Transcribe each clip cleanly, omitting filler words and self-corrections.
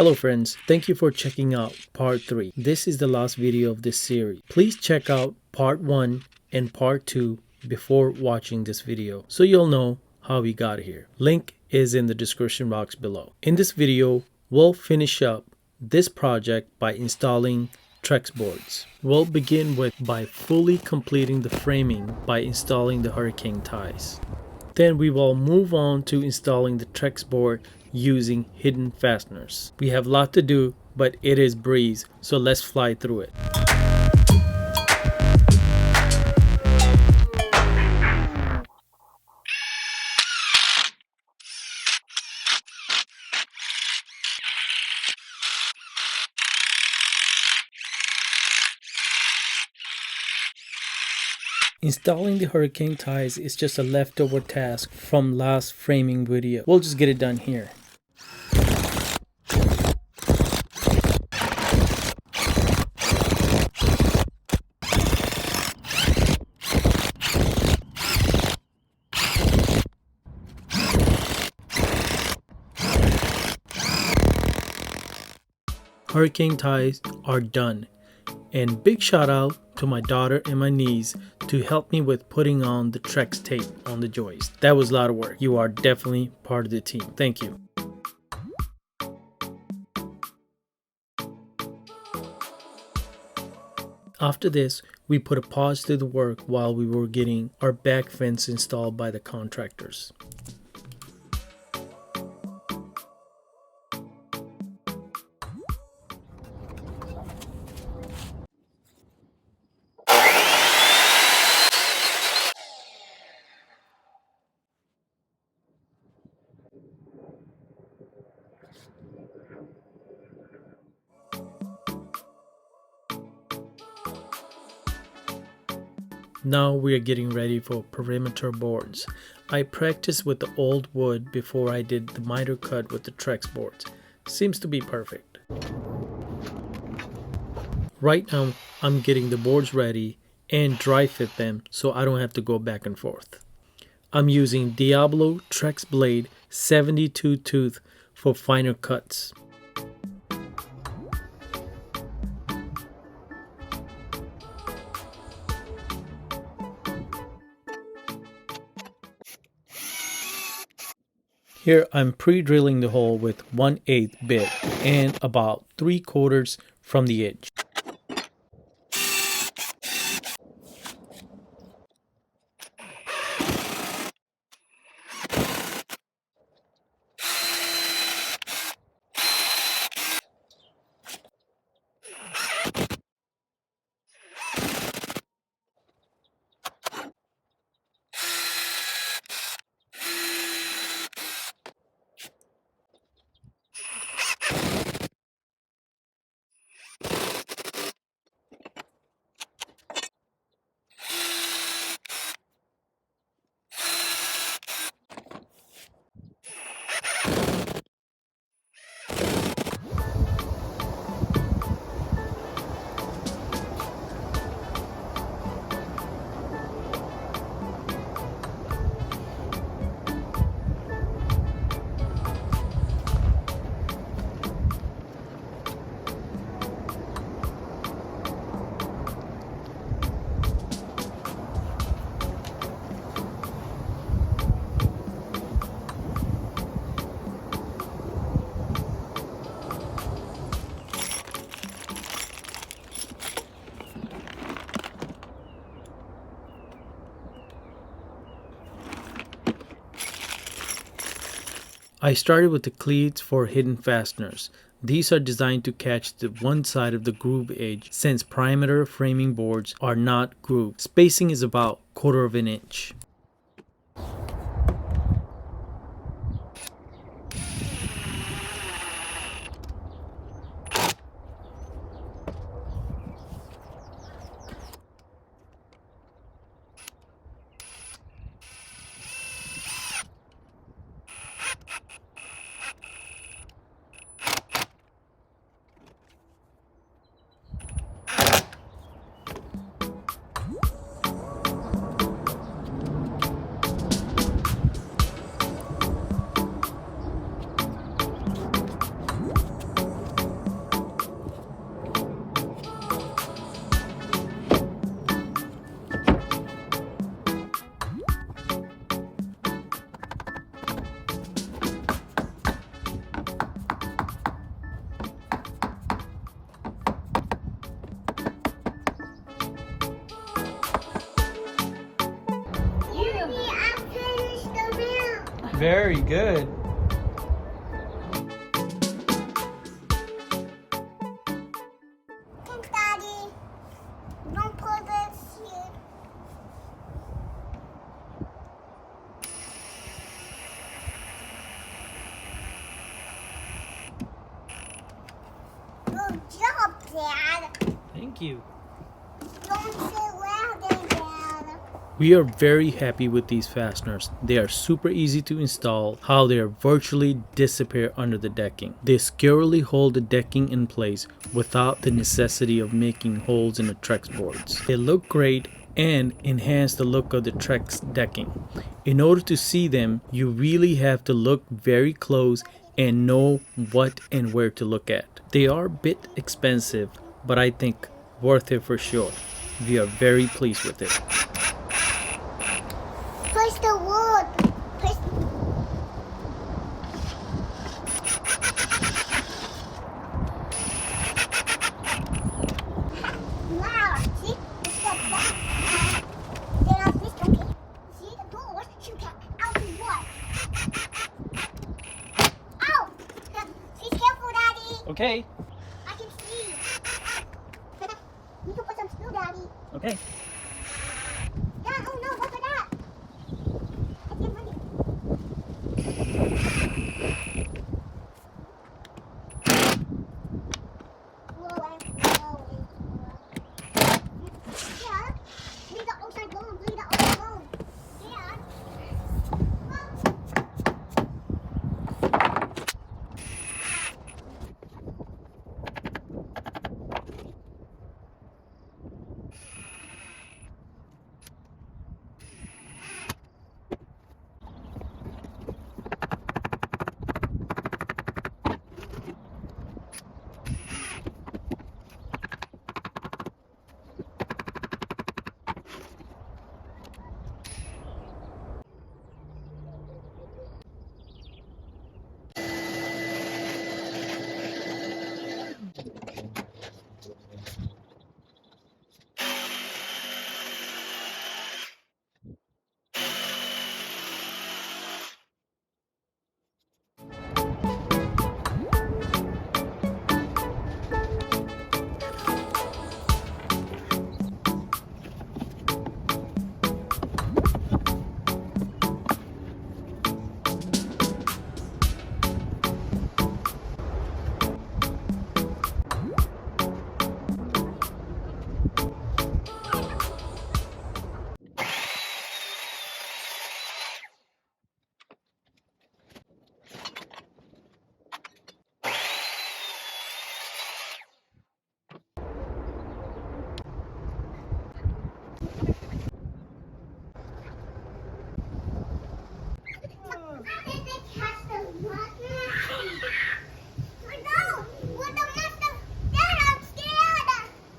Hello friends, thank you for checking out part 3. This is the last video of this series. Please check out part 1 and part 2 before watching this video so you'll know how we got here. Link is in the description box below. In this video, we'll finish up this project by installing TREX boards. We'll begin by fully completing the framing by installing the hurricane ties. Then we will move on to installing the TREX board using hidden fasteners. We have a lot to do, but it is breeze, so let's fly through it. Installing the hurricane ties is just a leftover task from last framing video. We'll just get it done here. Hurricane ties are done. And big shout out to my daughter and my niece to help me with putting on the TREX tape on the joist. That was a lot of work. You are definitely part of the team. Thank you. After this, we put a pause to the work while we were getting our back fence installed by the contractors. Now we are getting ready for perimeter boards. I practiced with the old wood before I did the miter cut with the TREX boards. Seems to be perfect. Right now I'm getting the boards ready and dry fit them so I don't have to go back and forth. I'm using Diablo TREX blade 72 tooth for finer cuts. Here I'm pre-drilling the hole with 1/8 bit and about 3/4 from the edge. I started with the cleats for hidden fasteners. These are designed to catch the one side of the groove edge since perimeter framing boards are not grooved. Spacing is about 1/4 of an inch. Very good. Thanks, Daddy. Don't put this here. Good job, Dad. Thank you. Don't say louder, Dad. We are very happy with these fasteners. They are super easy to install, how they are virtually disappear under the decking. They securely hold the decking in place without the necessity of making holes in the TREX boards. They look great and enhance the look of the TREX decking. In order to see them, you really have to look very close and know what and where to look at. They are a bit expensive, but I think worth it for sure. We are very pleased with it. Push the wood. Push. Wow, see? It's the back. Then I'll twist, okay? See the doors shoot out the wood. Ow! Be careful, Daddy. Okay. I can see. You can put some glue, Daddy. Okay. Dad, oh no, look at that. Let's get ready. Blow and blow and blow. Dad, leave the outside alone. Leave the outside alone. Dad.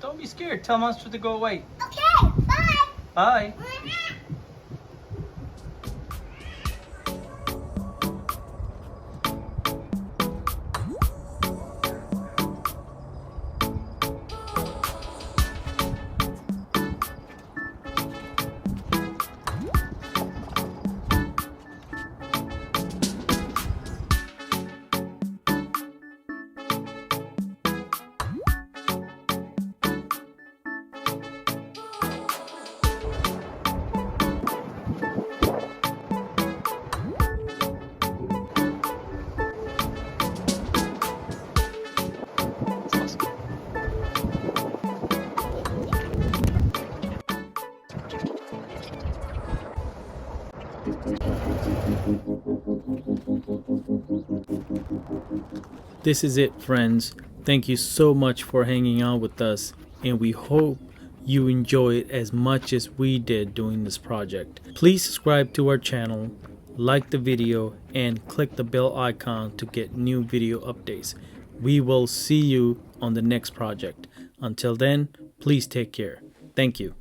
Don't be scared. Tell Monster to go away. Okay, bye. Bye. This is it, friends. Thank you so much for hanging out with us, and we hope you enjoy it as much as we did doing this project. Please subscribe to our channel, like the video, and click the bell icon to get new video updates. We will see you on the next project. Until then, please take care. Thank you.